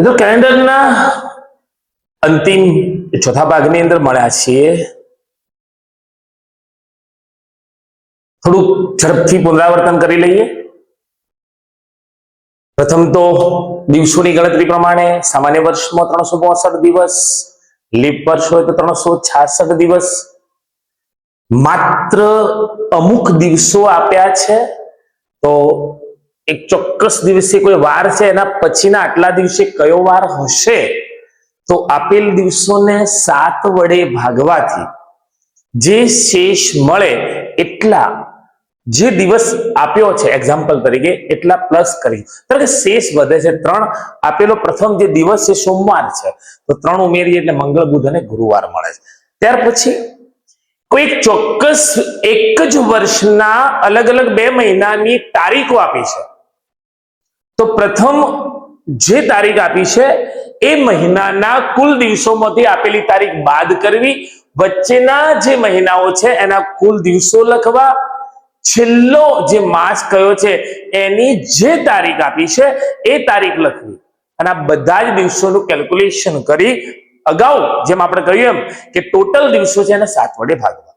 મિત્રો કેલેન્ડરના અંતિમ ચોથા ભાગની અંદર મળ્યા છીએ. થોડું ઝડપથી પુનરાવર્તન કરી લઈએ. પ્રથમ તો દિવસોની ગણતરી પ્રમાણે સામાન્ય વર્ષમાં 365 દિવસ, લીપ વર્ષ હોય તો 366 દિવસ. માત્ર અમુક દિવસો આપ્યા છે, તો એક ચોક્કસ દિવસે કોઈ વાર છે, એના પછીના આટલા દિવસે કયો વાર હશે, તો આપેલ દિવસોને 7 વડે ભાગવાથી જે શેષ મળે એટલા જે દિવસ આપ્યો છે એક્ઝામ્પલ તરીકે એટલા પ્લસ કરી, કારણ કે શેષ વધે છે. 3 આપેલો પ્રથમ જે દિવસ છે સોમવાર છે, તો 3 ઉમેરીએ એટલે મંગળ, બુધ અને ગુરુવાર મળે છે. ત્યાર પછી કોઈ ચોક્કસ એક જ વર્ષના અલગ અલગ 2 મહિનાની તારીખો આપી છે, તો પ્રથમ જે તારીખ આપી છે એ મહિનાના કુલ દિવસોમાંથી આપેલી તારીખ બાદ કરવી, વચ્ચેના જે મહિનાઓ છે એના કુલ દિવસો લખવા, છેલ્લો જે માસ કયો છે એની જે તારીખ આપી છે એ તારીખ લખવી, અને આ બધા જ દિવસોનું કેલ્ક્યુલેશન કરી અગાઉ જેમ આપણે કહ્યું એમ કે ટોટલ દિવસો છે એને 7 વડે ભાગવા.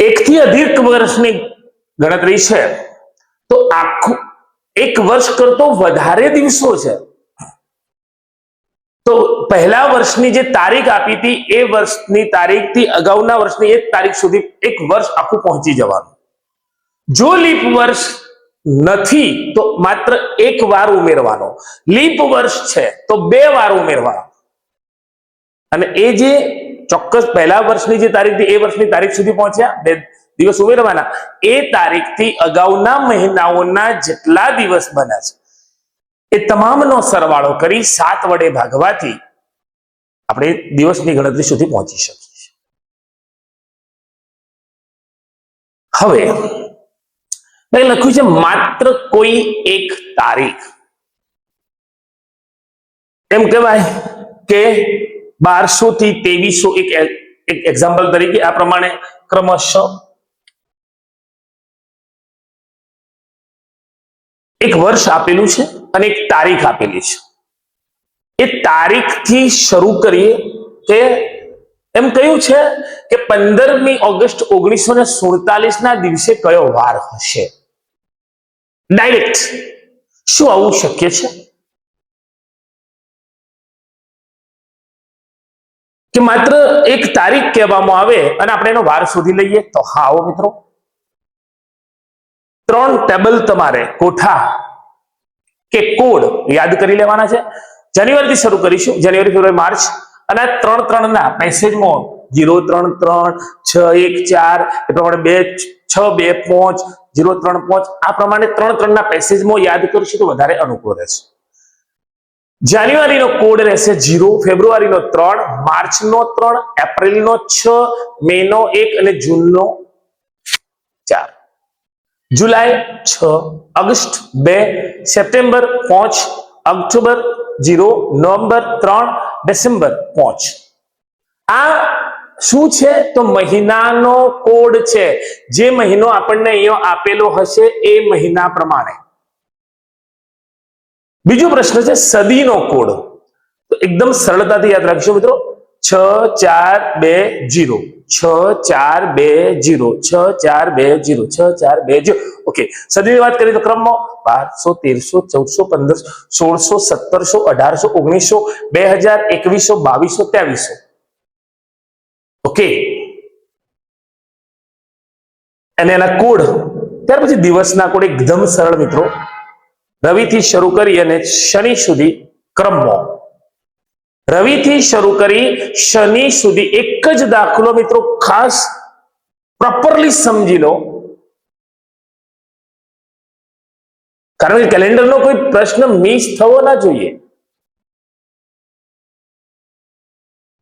1 થી અધિક વર્ષની ગણતરી છે તો આખું એક વર્ષ કરતો વધારે દિવસો છે, તો પહેલા વર્ષની જે તારીખ આપી હતી એ વર્ષની તારીખથી અગાઉના વર્ષની એક તારીખ સુધી એક વર્ષ આખું પહોંચી જવાનું. જો લીપ વર્ષ નથી તો માત્ર એક વાર ઉમેરવાનો, લીપ વર્ષ છે તો 2 વાર ઉમેરવાનો, અને એ જે ચોક્કસ પહેલા વર્ષની જે તારીખ હતી એ વર્ષની તારીખ સુધી પહોંચ્યા 2 દિવસ ઉમેરવાના, એ તારીખથી અગાઉના મહિનાઓના જેટલા દિવસ બન્યા છે એ તમામનો સરવાળો કરી 7 વડે ભાગવાથી આપણે દિવસની ગણતરી સુધી પહોંચી શકીએ છીએ. હવે લખ્યું છે માત્ર કોઈ એક તારીખ, એમ કહેવાય કે 1200 થી 2300, એક એક્ઝામ્પલ તરીકે આ પ્રમાણે ક્રમશઃ એક વર્ષ આપેલું છે અને એક તારીખ આપેલી છે. એ તારીખથી શરૂ કરીએ કે એમ કહ્યું છે કે 15મી ઓગસ્ટ 1947 ના દિવસે કયો વાર હશે. ડાયરેક્ટ શું આવું શક્ય છે કે માત્ર એક તારીખ કહેવામાં આવે અને આપણે એનો વાર શોધી લઈએ? તો હા, આવો મિત્રો, 3 ટેબલ તમારે કોઠા કે કોડ યાદ કરી લેવાના છે. જાન્યુઆરીથી શરૂ કરીશું, જાન્યુઆરી, ફેબ્રુઆરી, માર્ચ, અને 3 ના પેસેજમાં 033 614 એ પ્રમાણે 2625 035 આ પ્રમાણે 3 ના પેસેજમાં યાદ કરશું તો વધારે અનુકૂળ રહેશે. જાન્યુઆરીનો કોડ રહેશે 0, ફેબ્રુઆરીનો 3, માર્ચનો 3, એપ્રિલનો 6, મેનો 1 અને જૂનનો 4, जुलाई 6, अगस्त 2, सितंबर 5, अक्टूबर 0, नवंबर 3, डिसेम्बर 5. આ શું છે તો મહિનાનો કોડ છે. જે મહિનો આપણને અહીંયા આપેલો હશે એ મહિના પ્રમાણે. બીજો પ્રશ્ન છે સદીનો કોડ, તો એકદમ સરળતાથી યાદ રાખજો મિત્રો, 6420 6420 6420 6420. ઓકે, સદીની વાત કરીએ તો ક્રમમાં 1200 1300 1400 1500 1600 1700 2000 2100 2200 2300. ઓકે, અને એના કોડ ત્યાર પછી દિવસના કોડ એકદમ સરળ મિત્રો, રવિથી શરૂ કરી અને શનિ સુધી ક્રમમાં. રવિથી શરૂ કરી શનિ સુધી એક જ દાખલો મિત્રો, ખાસ પ્રોપરલી સમજી લો, કારણ કે કેલેન્ડરનો કોઈ પ્રશ્ન મિસ થવો ના જોઈએ.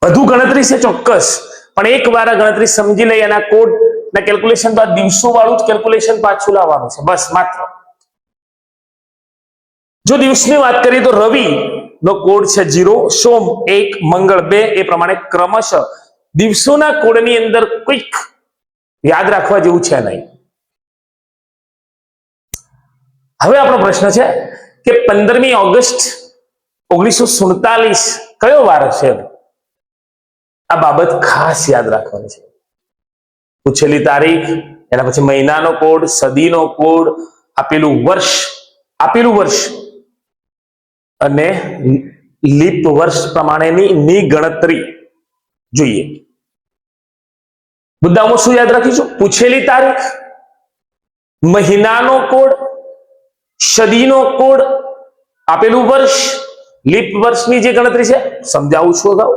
વધુ ગણતરી છે ચોક્કસ, પણ એક વાર આ ગણતરી સમજી લઈ, એના કોડ ના કેલ્ક્યુલેશન બાદ દિવસો વાળું જ કેલ્ક્યુલેશન પાછું લાવવાનું છે, બસ માત્ર. જો દિવસની વાત કરીએ તો રવિ નો કોડ છે 0, સોમ 1, મંગળ 2, એ પ્રમાણે ક્રમશઃ દિવસોના કોડની અંદર કોઈક યાદ રાખવા જેવું છે નહીં. હવે આપણો પ્રશ્ન છે કે 15મી ઓગસ્ટ 1947 કયો વાર હશે? આ બાબત ખાસ યાદ રાખવાની છે. પૂછેલી તારીખ, એના પછી મહિનાનો કોડ, સદીનો કોડ, આપેલું વર્ષ અને લીપ વર્ષ પ્રમાણેની ગણતરી જોઈએ. મુદ્દામાં શું યાદ રાખીશું? પૂછેલી તારીખ, મહિનાનો કોડ, સદીનો કોડ, આપેલું વર્ષ, લીપ વર્ષની જે ગણતરી છે સમજાવું છું અગાઉ.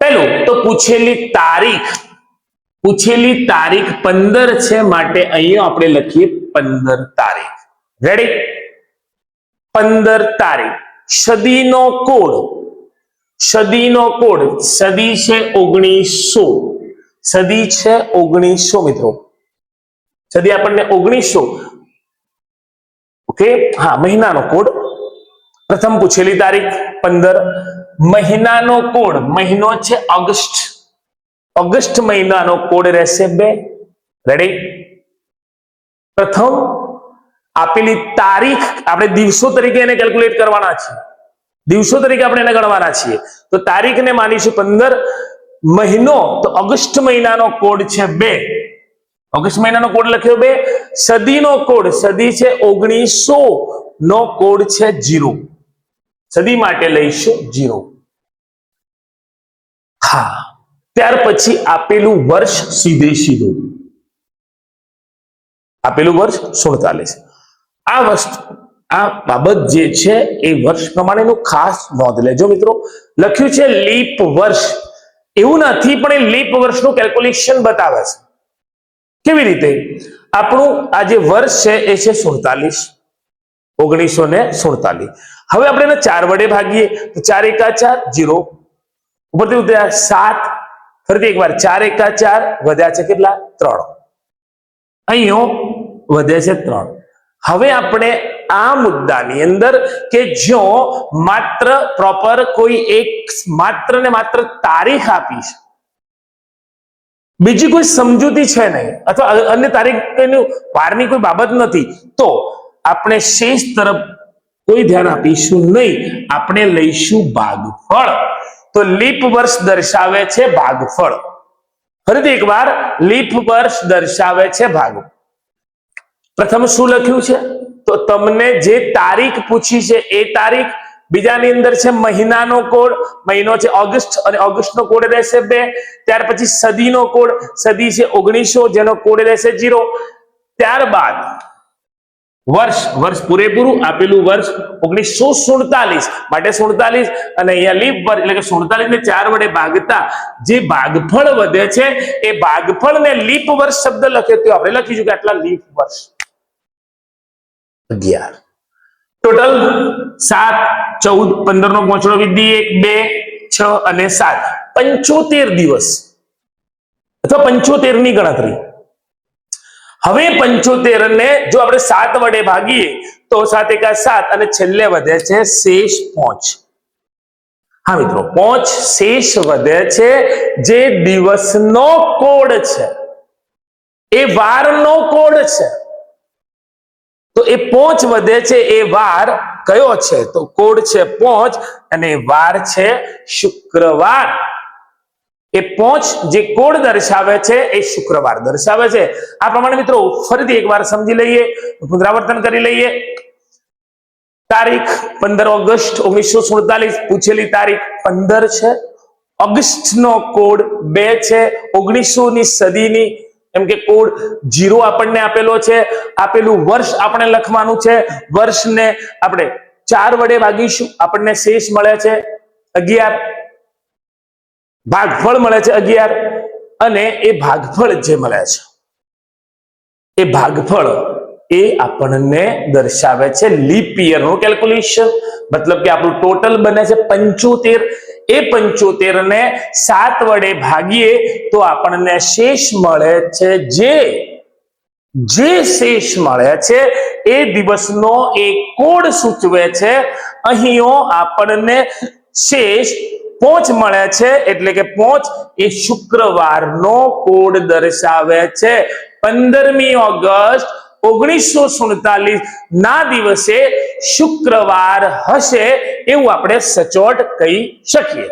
પહેલું તો પૂછેલી તારીખ 15 છે, માટે અહીંયા આપણે લખીએ 15 તારીખ. રેડી? 15 તારીખ. સદીનો કોડ, સદી છે 1900. સદી છે 1900 મિત્રો. સદી આપણને 1900. ઓકે, હા. મહિનાનો કોડ, પ્રથમ પૂછેલી તારીખ 15. મહિનાનો કોડ, મહિનો છે ઓગસ્ટ મહિનાનો કોડ રહેશે 2. રેડી? પ્રથમ આપેલી તારીખ આપણે દિવસો તરીકે એને કેલ્ક્યુલેટ કરવાના છે, દિવસો તરીકે આપણે એને ગણવાના છીએ. તો તારીખને માનીશું 15. મહિનો તો ઓગસ્ટ મહિનાનો કોડ છે 2. ઓગસ્ટ મહિનાનો કોડ લખ્યો 2. સદીનો કોડ, સદી છે 1900 નો કોડ છે 0. સદી માટે લઈશું 0. હા. ત્યાર પછી આપેલું વર્ષ, સીધું આપેલું વર્ષ 47. આ બાબત જે છે એ વર્ષ પ્રમાણેનું ખાસ નોંધ લેજો મિત્રો. લખ્યું છે લીપ વર્ષ, એવું નથી, પણ એ લીપ વર્ષનું કેલ્ક્યુલેશન બતાવે છે. કેવી રીતે? આપણું આ જે વર્ષ છે એ છે 47, 1947. હવે આપણે એને 4 વડે ભાગીએ તો 4 એકા 4, 0. ઉપરથી ઉતર્યા 7. ફરીથી એકવાર 4 એકા 4, વધ્યા છે કેટલા? 3. અહીંયા વધે છે 3. હવે આપણે આ મુદ્દાની અંદર કે જો માત્ર પ્રોપર કોઈ એક માત્ર ને માત્ર તારીખ આપી છે, બીજી કોઈ સમજૂતી છે નહીં, અથવા અન્ય તારીખની વારની કોઈ બાબત નથી, તો આપણે શેષ તરફ કોઈ ધ્યાન આપીશું નહીં. આપણે લઈશું ભાગફળ. તો લીપ વર્ષ દર્શાવે છે ભાગફળ. ફરીથી એકવાર, લીપ વર્ષ દર્શાવે છે ભાગફળ. પ્રથમ શું લખ્યું છે? તો તમને જે તારીખ પૂછી છે એ તારીખ. બીજાની અંદર છે મહિનાનો કોડ, મહિનો છે ઓગસ્ટ અને ઓગસ્ટનો કોડ રહેશે 2. ત્યાર પછી સદીનો કોડ, સદી છે 1900 જેનો કોડ રહેશે 0. ત્યારબાદ વર્ષ પૂરેપૂરું આપેલું વર્ષ 1947 માટે 47, અને અહીંયા લીપ વર્ષ એટલે કે 47 ને 4 વડે ભાગતા જે ભાગફળ વધે છે એ ભાગફળને લીપ વર્ષ શબ્દ લખે તો આપણે લખીશું કે આટલા લીપ વર્ષ. 11 ટોટલ 7, 14, 15 નો પહોંચડો વિધિ 1, 2, 6 અને 7, 75 દિવસ અથવા 75 ની ગણતરી. હવે 75 ને જો આપણે 7 વડે ભાગીએ તો 7 એકા 7 અને છેલ્લે વધે છે શેષ 5. હા મિત્રો, 5 શેષ વધે છે, જે દિવસનો કોડ છે, એ વારનો કોડ છે. તો એ 5 વધે છે, એ વાર કયો છે? તો કોડ છે 5 અને વાર છે શુક્રવાર. એ 5 જે કોડ દર્શાવે છે એ શુક્રવાર દર્શાવે છે. આ પ્રમાણે મિત્રો ફરીથી એકવાર સમજી લઈએ, પુનરાવર્તન કરી લઈએ. તારીખ 15 ઓગસ્ટ 1947, પૂછેલી તારીખ 15 છે. ઓગસ્ટનો કોડ 2 છે. 1900 ની સદીની એમ કે કોડ 0 આપણને આપેલો છે. આપેલું વર્ષ આપણે લખવાનું છે. વર્ષને આપણે 4 વડે ભાગીશું, આપણને શેષ મળે છે 11. ભાગફળ મળે છે 11, અને એ ભાગફળ જે મળે છે એ ભાગફળ એ આપણને દર્શાવે છે લીપ યર નું કેલ્ક્યુલેશન. મતલબ કે આપણું ટોટલ બને છે 75. એ 75 ને 7 વડે ભાગીએ તો આપણને શેષ મળે છે, જે શેષ મળે છે એ દિવસનો એક કોડ સૂચવે છે. અહીંયો આપણને શેષ 5 મળે છે, એટલે કે 5 એ શુક્રવારનો કોડ દર્શાવે છે. 15મી ઓગસ્ટ 1947 ના દિવસે શુક્રવાર હશે એવું આપણે સચોટ કહી શકીએ.